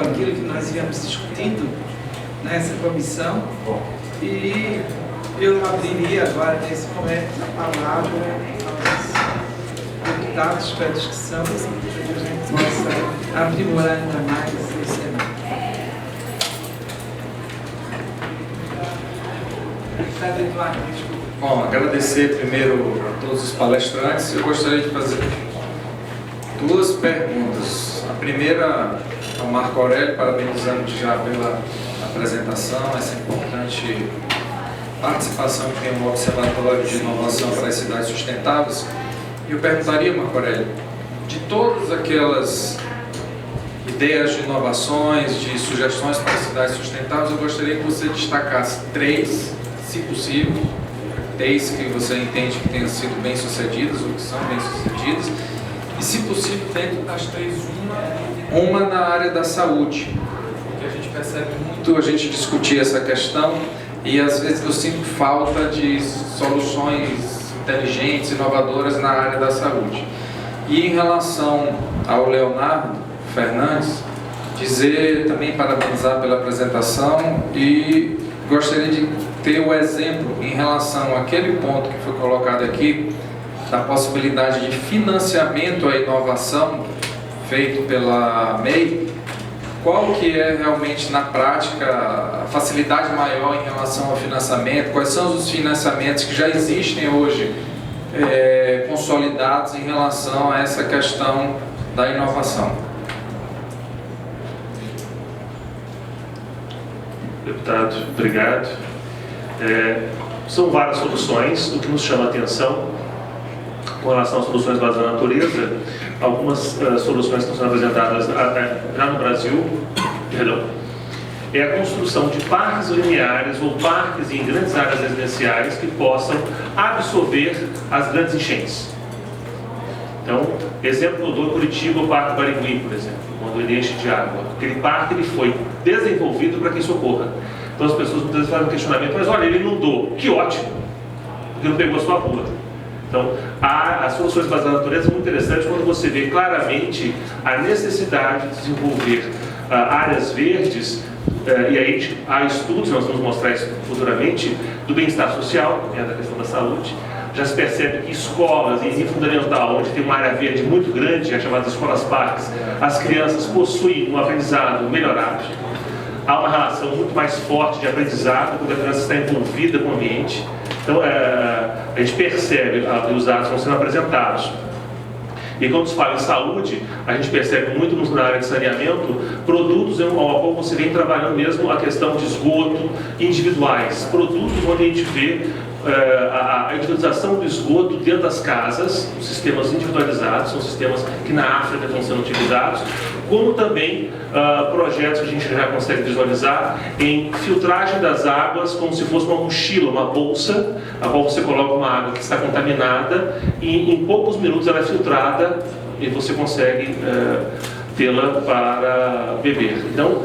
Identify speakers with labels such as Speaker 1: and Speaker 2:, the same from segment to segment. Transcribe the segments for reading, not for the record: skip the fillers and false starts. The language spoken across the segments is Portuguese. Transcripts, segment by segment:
Speaker 1: aquilo que nós íamos discutindo nessa comissão. E eu abriria agora, nesse momento, a palavra aos deputados para a discussão, para que a gente possa aprimorar ainda mais esse tema. Deputado Eduardo, desculpa.
Speaker 2: Bom, agradecer primeiro a todos os palestrantes. Eu gostaria de fazer duas perguntas. A primeira ao Marco Aurélio, parabenizando já pela apresentação, essa importante participação que tem um observatório de inovação para as cidades sustentáveis. E eu perguntaria, Marco Aurélio, de todas aquelas ideias de inovações, de sugestões para as cidades sustentáveis, eu gostaria que você destacasse três, se possível, três que você entende que tenham sido bem-sucedidas ou que são bem-sucedidas, e, se possível, dentro das três, uma na área da saúde, porque a gente percebe muito a gente discutir essa questão e, às vezes, eu sinto falta de soluções inteligentes, inovadoras na área da saúde. E, em relação ao Leonardo Fernandes, dizer também, parabenizar pela apresentação e gostaria de ter o exemplo em relação àquele ponto que foi colocado aqui, da possibilidade de financiamento à inovação feito pela MEI, qual que é realmente na prática a facilidade maior em relação ao financiamento, quais são os financiamentos que já existem hoje consolidados em relação a essa questão da inovação.
Speaker 3: Deputado, obrigado. São várias soluções. O que nos chama a atenção com relação às soluções baseadas na natureza, algumas soluções que estão sendo apresentadas já no Brasil, é a construção de parques lineares ou parques em grandes áreas residenciais que possam absorver as grandes enchentes. Então, exemplo eu dou em Curitiba, o Parque Barigui, por exemplo, quando ele enche de água. Aquele parque ele foi desenvolvido para que isso ocorra. Então as pessoas muitas vezes fazem um questionamento, mas olha, ele inundou, que ótimo, porque não pegou a sua rua. Então, as soluções baseadas na natureza são muito interessantes quando você vê claramente a necessidade de desenvolver áreas verdes, e aí há estudos, nós vamos mostrar isso futuramente, do bem-estar social, que é da questão da saúde. Já se percebe que escolas, em ensino fundamental, onde tem uma área verde muito grande, as chamadas escolas-parques, as crianças possuem um aprendizado melhorado. Há uma relação muito mais forte de aprendizado quando a criança está envolvida com o ambiente. Então, a gente percebe que os dados vão sendo apresentados. E quando se fala em saúde, a gente percebe muito na área de saneamento, produtos ao qual você vem trabalhando mesmo a questão de esgoto individuais. Produtos onde a gente vê a individualização do esgoto dentro das casas, os sistemas individualizados, são sistemas que na África estão sendo utilizados, como também projetos que a gente já consegue visualizar em filtragem das águas, como se fosse uma mochila, uma bolsa, a qual você coloca uma água que está contaminada e em poucos minutos ela é filtrada e você consegue tê-la para beber. Então,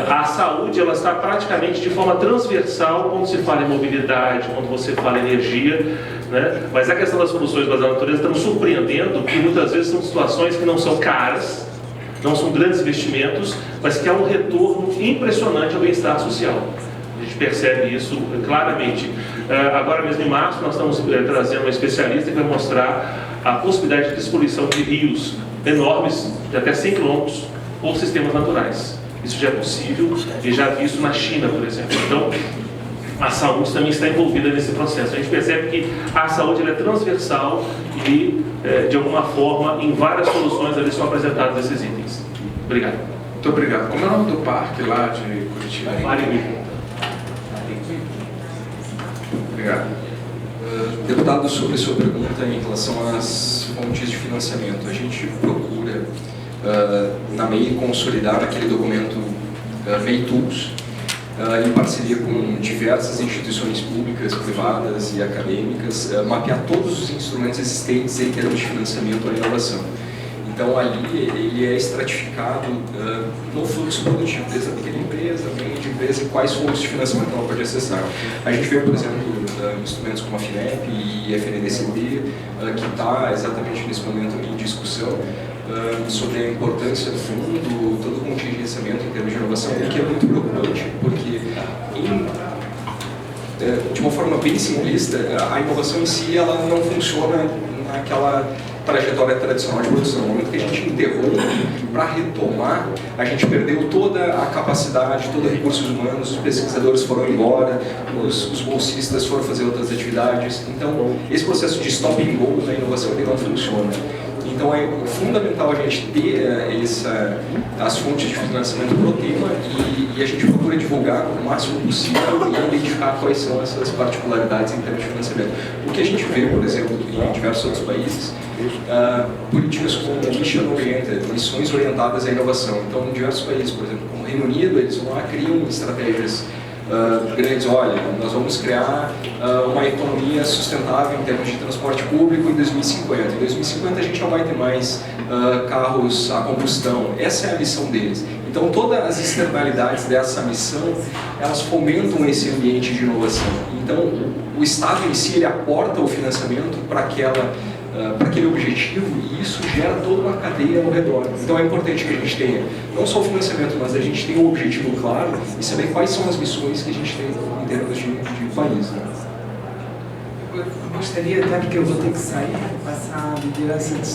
Speaker 3: a saúde ela está praticamente de forma transversal quando se fala em mobilidade, quando você fala em energia, né? Mas a questão das soluções baseadas na natureza está nos surpreendendo, que muitas vezes são situações que não são caras, não são grandes investimentos, mas que há um retorno impressionante ao bem-estar social. A gente percebe isso claramente. Agora mesmo em março nós estamos trazendo uma especialista que vai mostrar a possibilidade de despoluição de rios enormes, de até 100 km, por sistemas naturais. Isso já é possível e já visto na China, por exemplo. Então, a saúde também está envolvida nesse processo. A gente percebe que a saúde ela é transversal e, de alguma forma, em várias soluções ali são apresentados esses itens. Obrigado.
Speaker 2: Muito obrigado. Como é o nome do parque lá de Curitiba?
Speaker 3: Barigui.
Speaker 2: Obrigado.
Speaker 4: Deputado, sobre a sua pergunta em relação às fontes de financiamento, a gente procura na MEI consolidar aquele documento MEI Tools, em parceria com diversas instituições públicas, privadas e acadêmicas, mapear todos os instrumentos existentes em termos de financiamento à inovação. Então, ali ele é estratificado no fluxo produtivo, desde a pequena empresa, média empresa, e quais fontes de financiamento ela pode acessar. A gente vê, por exemplo, instrumentos como a FINEP e a FNDCB, que está exatamente nesse momento em discussão, sobre a importância do fundo, todo o contingenciamento em termos de inovação, o que é muito preocupante, porque de uma forma bem simplista, a inovação em si ela não funciona naquela trajetória tradicional de produção. No momento que a gente interrompe para retomar, a gente perdeu toda a capacidade, todos os recursos humanos, os pesquisadores foram embora, os bolsistas foram fazer outras atividades. Então, esse processo de stop and go da inovação ele não funciona. Então, é fundamental a gente ter as fontes de financiamento para o tema e a gente procura divulgar o máximo possível e identificar quais são essas particularidades em termos de financiamento. O que a gente vê, por exemplo, em diversos outros países, políticas como Mission Oriented, missões orientadas à inovação. Então, em diversos países, por exemplo, como o Reino Unido, eles vão lá, criam estratégias grandes. Olha, nós vamos criar uma economia sustentável em termos de transporte público em 2050. Em 2050 a gente não vai ter mais carros a combustão. Essa é a missão deles. Então todas as externalidades dessa missão, elas fomentam esse ambiente de inovação. Então o Estado em si, ele aporta o financiamento para aquele objetivo e isso gera toda uma cadeia ao redor. Então é importante que a gente tenha não só o financiamento, mas a gente tenha um objetivo claro e saber quais são as missões que a gente tem em termos de país. Né?
Speaker 1: Eu gostaria, até porque eu vou ter que sair, passar a liderança de